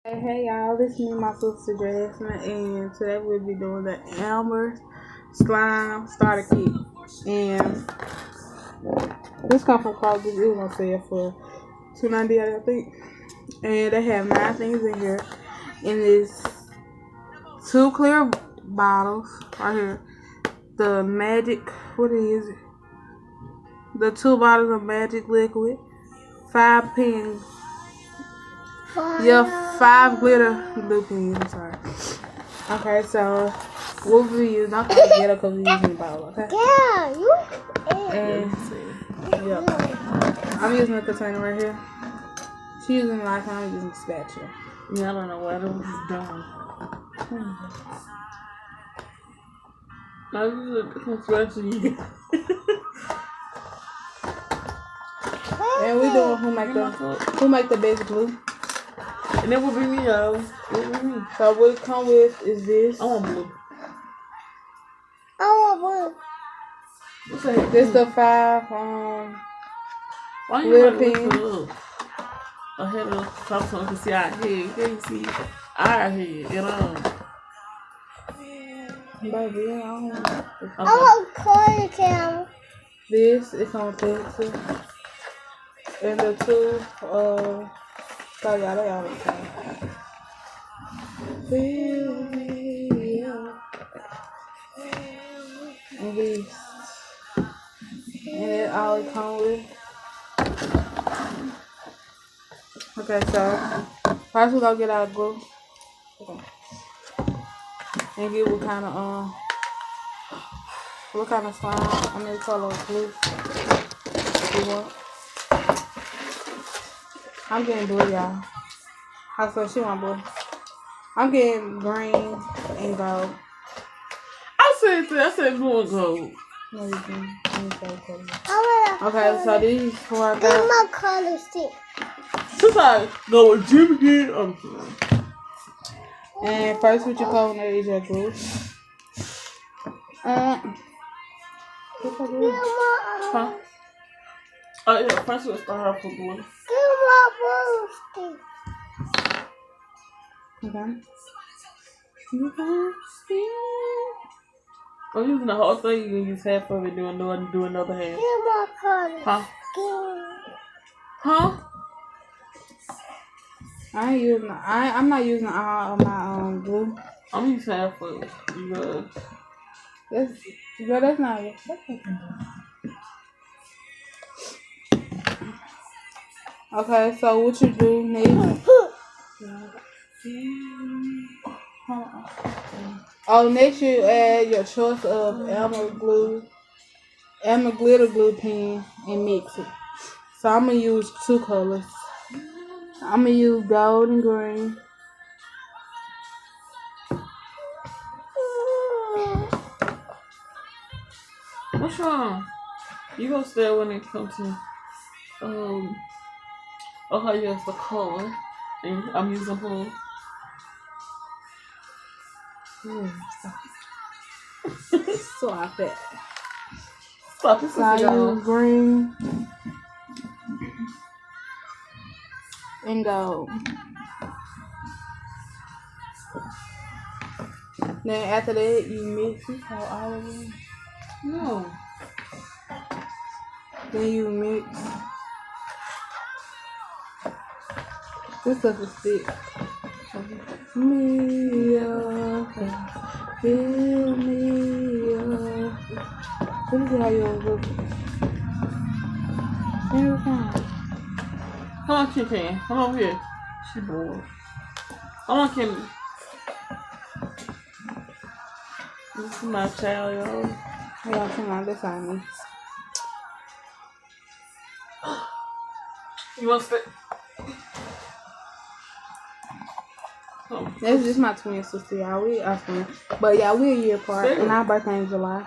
Hey y'all, this is me, my sister Jasmine, and today we'll be doing the Elmer slime starter kit. And this comes from Kroger's. It was on sale for $2.98, I think. And they have 9 things in here, and it's 2 clear bottles right here. The magic, what is it? The 2 bottles of magic liquid, 5 pens. Yeah, 5 glitter blue pens. I'm sorry. Okay, so we'll be using. I'm gonna get a because we're using the bottle. Okay. Yeah, you. And I'm using a container right here. She's using my time. I'm using a spatula. Yeah, I don't know what I'm doing. I just spatula. And we doing who make the best glue. And it will be me, y'all. It will be me. So what it come with is this. I want blue. I want blue. What's that? This the 5 Why you glitter gotta pens. look ahead of top so you can see our head? Can you see our head? You know. Baby, I don't know. I want color camera. This is on pencil. And the 2 so yeah, they all the same. Fill me up. And these. And it all come with. Okay, so first we're gonna get our glue. Okay. And get what kind of slime, color glue you want. I'm getting blue, y'all. I said she want blue. I'm getting green and gold. I said blue and gold. No, you can. Okay, so these 4 I Give got. my color stick. Since I go with Jim again, I'm kidding. And first what you put on there is your glue. What's your glue? Huh? Oh yeah, first we'll start off with blue. Give my blue stick. Okay. I'm using the whole thing. You can use half of it, do another half. Give my color. Huh? Give. Huh? I'm not using all of my glue. I'm using half of it. That's not it. Okay, so what you do next? Next you add your choice of Elmer glitter glue pen and mix it. So I'm gonna use 2 colors. I'm gonna use gold and green. What's wrong? You gonna stay when it comes to yes, the color. And I'm using blue. Swap it. Stop it, So I use green and gold. Then after that you mix it all of them. No. Then you mix. This stuff is thick. Me up, fill me up. Let me see how yours look. Every time. Come on, Kim. Come over here. She bored. Come on, Kim. This is my child, y'all. Yeah, come on, this on me. You want to stay? Oh. This is my twin sister, y'all. We are twins. But yeah, we're a year apart. And our birthday is July.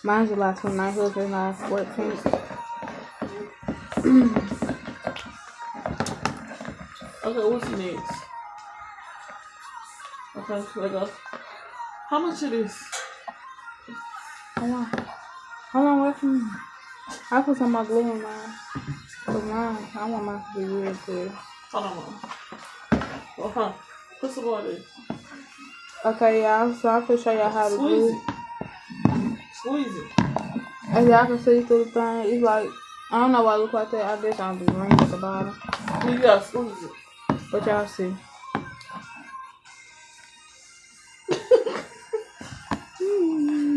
Mine's July 29th, hers is July 14th. Okay, what's next? Okay, so I go. How much it is? Hold on, wait for me. I put some more glue in mine. For mine, I want mine to be real clear. Hold on. Put some more there. Okay, y'all. So I'm gonna show y'all how to Squeeze do it. it. Squeeze it. As y'all can see through the thing, it's like, I don't know why it look like that. I guess I'll be green at the bottom. You gotta squeeze it. But y'all see.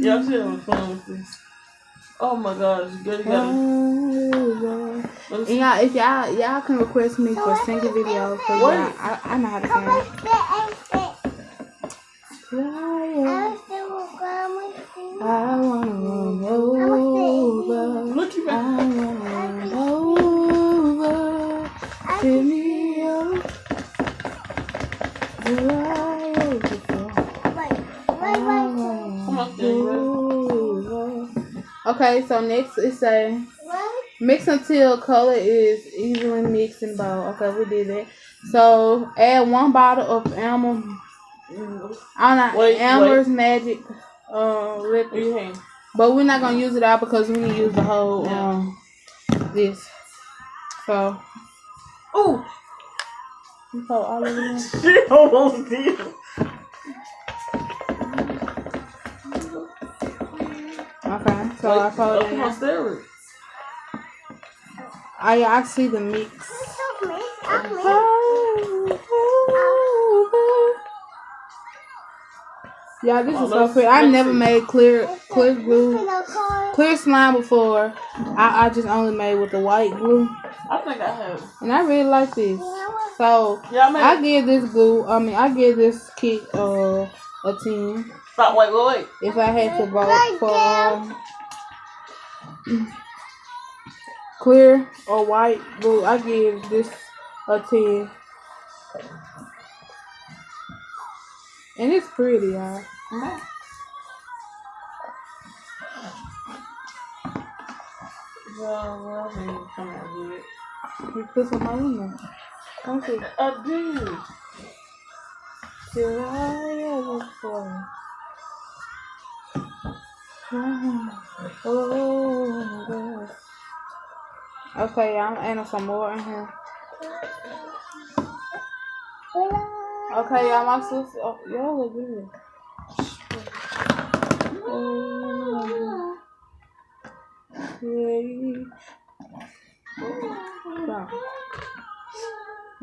Y'all should have fun with this. Oh my gosh, you gotta. And y'all, if y'all can request me for singing videos, cause y'all, I know how to sing. I wanna run over. Look at me. I wanna run over. Fill me up. Come on, Okay, so next it's a mix until color is evenly mixed in bowl. Okay, we did that. So add 1 bottle of Elmer. Elmer's Magic liquid. But we're not gonna use it out because we need to use the whole this. So you put all of it in. She almost did. Okay, so I put it in. I see the mix. Yeah, this is so pretty. I never made clear glue, clear slime before. I just only made with the white glue. I think I have. And I really like this. So I give this glue. I give this kit a 10. Stop! Wait. If I had to vote for clear or white glue, I give this a 10. And it's pretty, y'all. Come on, here. You put some more in there. Okay. I did. Till I ever fall. Oh, God. Okay, I'm adding some more in here. Okay, y'all, my sister. Oh, y'all look good.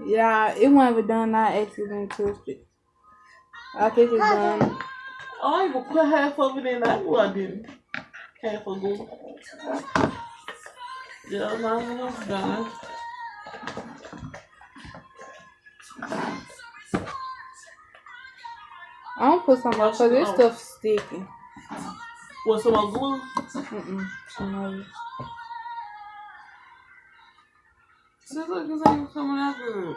Yeah, it wasn't even done. I accidentally twisted. I think it's done. Oh, I ain't gonna put half of it in. I knew I didn't. Half of it. Yeah, mine was done. I'm gonna put some more because this stuff's sticky. What, some more glue? Some more. See, look, it's ain't coming out good.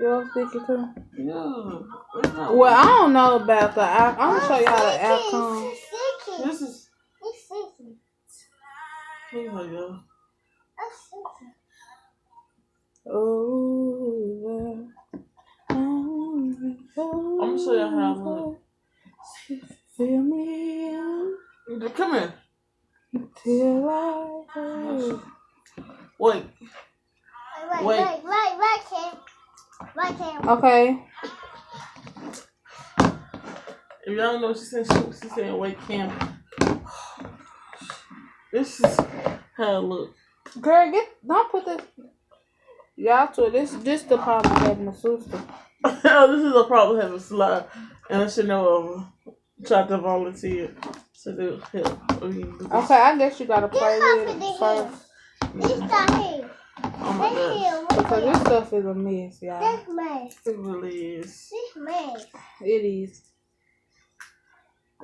Yours sticky too? Yeah. Well, I don't know about the I'm gonna show you how the outcome. This is. Oh my God. Oh, I'm gonna show you how I look. Fill me up. Come here. Till I Wait. Okay. If y'all don't know what she said, she said, wait, Cam. This is how it look. Girl, don't put this. Y'all too. This the problem of having a sister. This is a problem having slide. And I should know tried to volunteer to do help. Okay, I guess you gotta play with it first. Oh my gosh. Because this stuff is a mess, y'all. It really is. It is.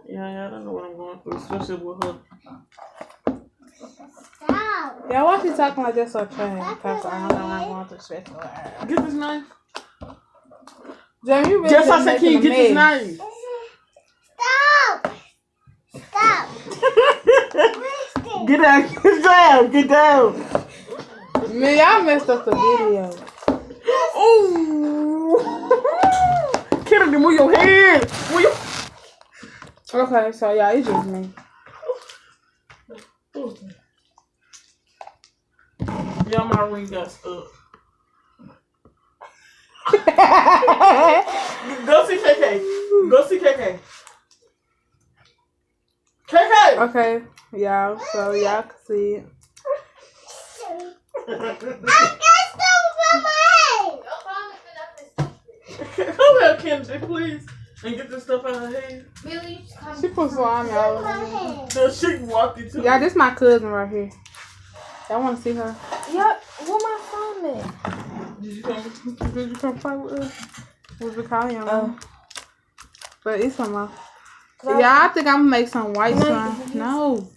Yeah, I don't know what I'm going through, especially with her. Yeah, why she talking like this so trash? Because I don't know I'm going through stress. Get this knife. Jamie, you really Yes, I said, can you get this knife? Stop. Get down. Man, y'all messed up the video. Ooh. Kennedy, move your head. Okay, so y'all, it's just me. Y'all, my ring got stuck. Go see KK. Go see KK. KK. Okay, y'all. So y'all can see it. I got stuff on my head. Come here, Kendra, please. And get this stuff out of her head. She put slime all over My her. head. So she can walk you to. Yeah, this my cousin right here. Y'all want to see her? Yeah, where my phone at? Did you come? Did you come fight with us? Was the calling on? Oh. But it's some. Yeah, I think I'm gonna make some white slime. No,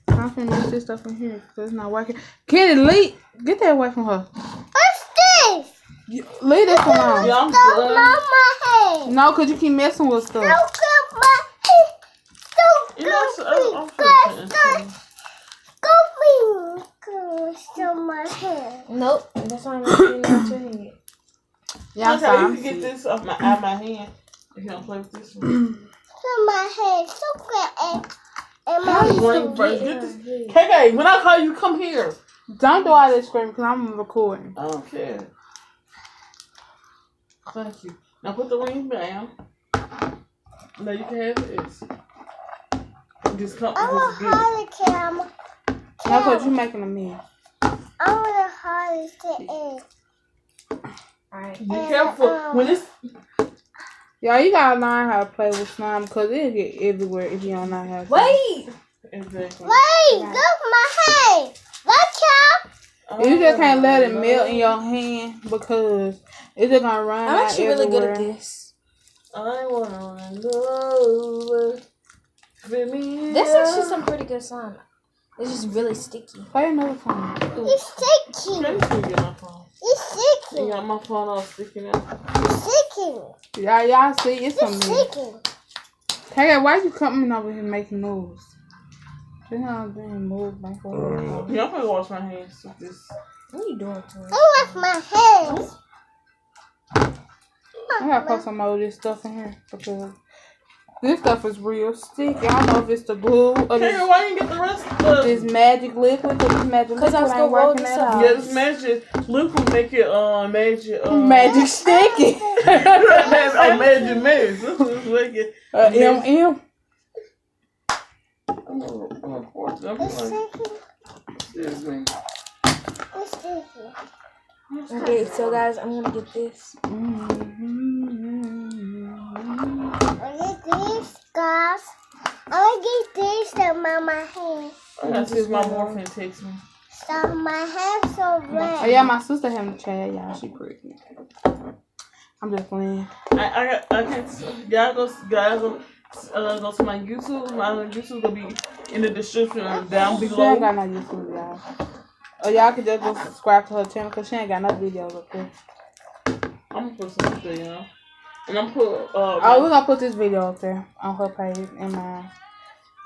I'm finna mix this stuff in here because it's not working. Kenny, get that away from her. What's this? Leave this alone. Yeah, I'm Stuff done. on my head. No, because you keep messing with stuff. Don't cut my head. You know, I'm Don't my head. Nope, that's why I'm not getting out your head. Yeah, I'm okay, sorry. you can get this off out of my hand if you don't play with this one. My head. So good. And my Bring first. Get this. KK, when I call you, come here. Don't do all this screaming because I'm recording. I don't care. Thank you. Now put the ring down. Now you can have this. Just come. I want Just get Holly camera. No, because you're making a mess. I want a Holly to eat. Alright. Be careful when it's. Y'all, you gotta learn how to play with slime because it'll get everywhere if you don't know how to. Wait! Exactly. Wait, look my head. Watch out. You just can't let it melt in your hand because it's just gonna run I'm out actually really good everywhere. at this. I wanna run over. This is actually some pretty good slime. It's just really sticky. Play another song. It's sticky. Let me get my phone. It's You sticky. got my phone all sticking out. It's sticky. Y'all see, it's some It's mess. sticky. Hey, why you coming over here making moves? You know I'm doing moves like that. Yeah, I'm gonna wash my hands with this. What are you doing to me? I wash my hands. I gotta put some more of this stuff in here because this stuff is real sticky. I don't know if it's the glue or Hey, this, why you get the rest of the... this magic liquid. Cause this magic liquid 'Cause I was ain't gonna roll working this at up. all. Yeah, this magic liquid make it Magic sticky. magic mess. This is make it M. I'm gonna pour it. I'm It's like, sticky. excuse me. It's sticky. Okay, so guys, I'm gonna get this. I get this, guys. I get this on my hand. I gotta see if my boyfriend texts me. So my hands so red. Oh yeah, my sister having a child. Y'all, she pregnant. I'm just playing. I can't. Y'all go to my YouTube. My YouTube will be in the description down She ain't below. got no YouTube, y'all. Or y'all can just go subscribe to her channel because she ain't got no videos up there. I'm gonna put something there, you know. And I'm put Oh, we're gonna put this video up there on her page and mine.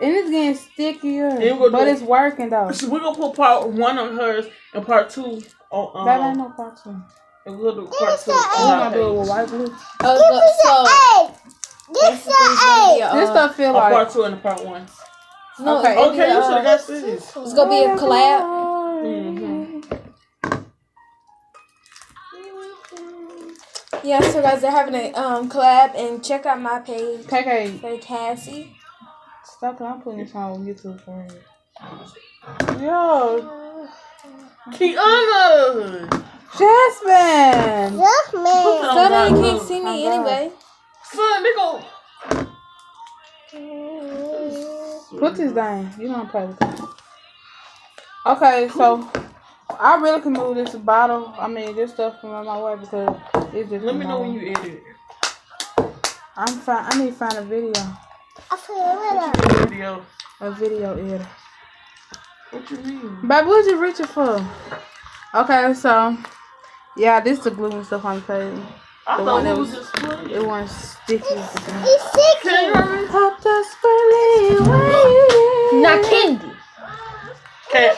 And it's getting stickier, but it's working though. So we're gonna put part 1 on hers and part 2 on. That ain't no part 2. And we'll do part 2 We're on gonna our do it with page. white glue. This is egg. This stuff feel Or part like 2 and part 1. No, Okay. it'll be Okay, a, you should have got this. it's gonna be a collab. Yeah, so guys, they're having a collab, and check out my page. KK, Hey, Cassie. stop it. I'm putting this on YouTube for her. Yo, Kiana! Jasmine. Look, man. So then you can't see me anyway. Son, they go. Put this down. You don't play with that. Okay, so I really can move this bottle. I mean, this stuff from my way because it's just. Let me know when you edit. I'm fine. I need to find a video. I feel it. Video. A video editor. What you mean? Baby, what you reaching for? Okay, so yeah, this is the glue and stuff on the page. I The thought one it that was was just funny. it wasn't sticky. It's sticky. Can you hear me? How desperately waiting. Not candy. Okay,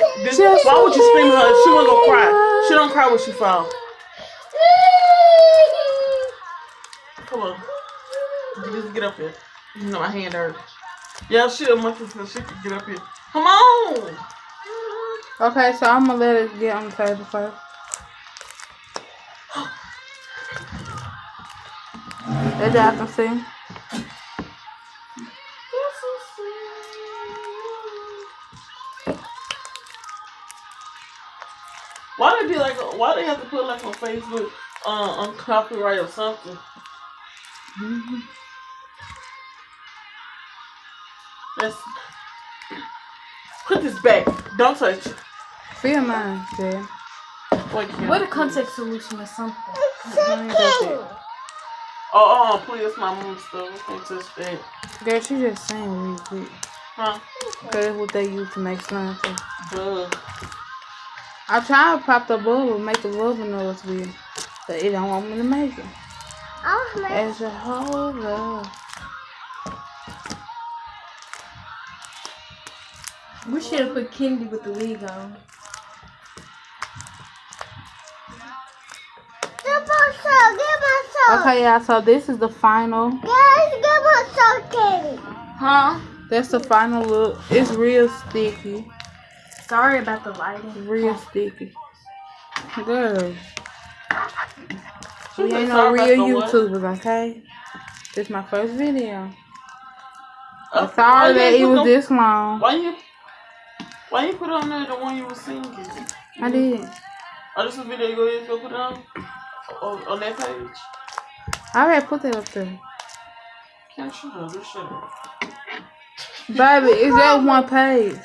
why would you scream at her? She wasn't gonna cry. She don't cry when she falls. Come on. Just get up here. You know my hand hurt. Yeah, she'll monkey so she can get up here. Come on! Okay, so I'm gonna let it get on the table first. That y'all can see. Why they be like? Why they have to put like on Facebook, on copyright or something? Mm-hmm. Let's put this back. Don't touch it. Feel mine, Jay. What a context solution or something. Please, my mom's stuff. We can't touch that. Girl, she just saying real quick. Huh? Cause that's what they use to make slime. Duh. I tried to pop the bubble, make the bubble noise weird, but it don't want me to make it. As a whole love. We should have put Kendi with the wig on. Okay, y'all, so this is the final. Huh? That's the final look. It's real sticky. Sorry about the lighting. Real sticky. Girl. She We said ain't no sorry about real the what? YouTubers, okay? This is my first video. I'm Why sorry you that ain't it put was no- this long. Why you put on there the one you was singing? I did. Oh, this is a video you go ahead and go put it on that page. I already put that up there. Can't shut up. Just shut up. Baby, it's just one page.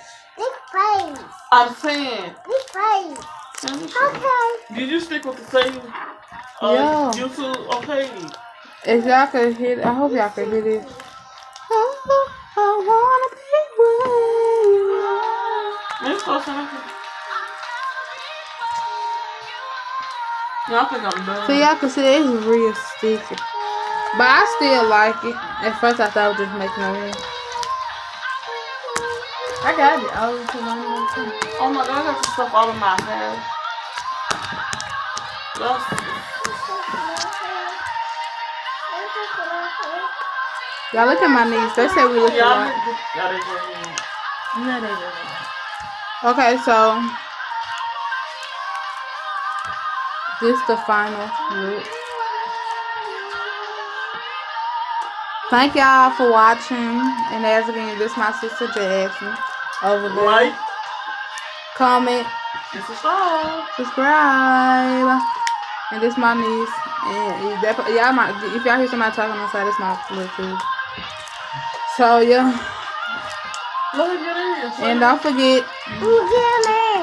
I'm saying. Can't just shut up. Did you stick with the same Yeah. YouTube? Okay. If y'all could hear it, I hope y'all could hear this. Oh, I wanna be where you are. Let's go something. Yeah, I think I'm done. So y'all can see that it's real sticky. But I still like it. At first I thought I was just making a mess. I got it. I was too long too. Oh my god, I got some stuff all in my hair. Y'all look at my knees. They say we look alike. Yeah, they do. No, they didn't. Okay, so this the final look. Thank y'all for watching. And as again, this my sister Jackson over there. Like, Comment, and subscribe. And this my niece. And y'all might, if y'all hear somebody talking outside, this my little kid. So yeah. Look at it. And don't forget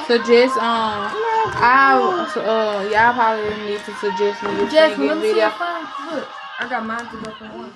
suggest y'all probably need to suggest me your Jasmine, singing let me see video. your phone. Look, I got mine to go for one.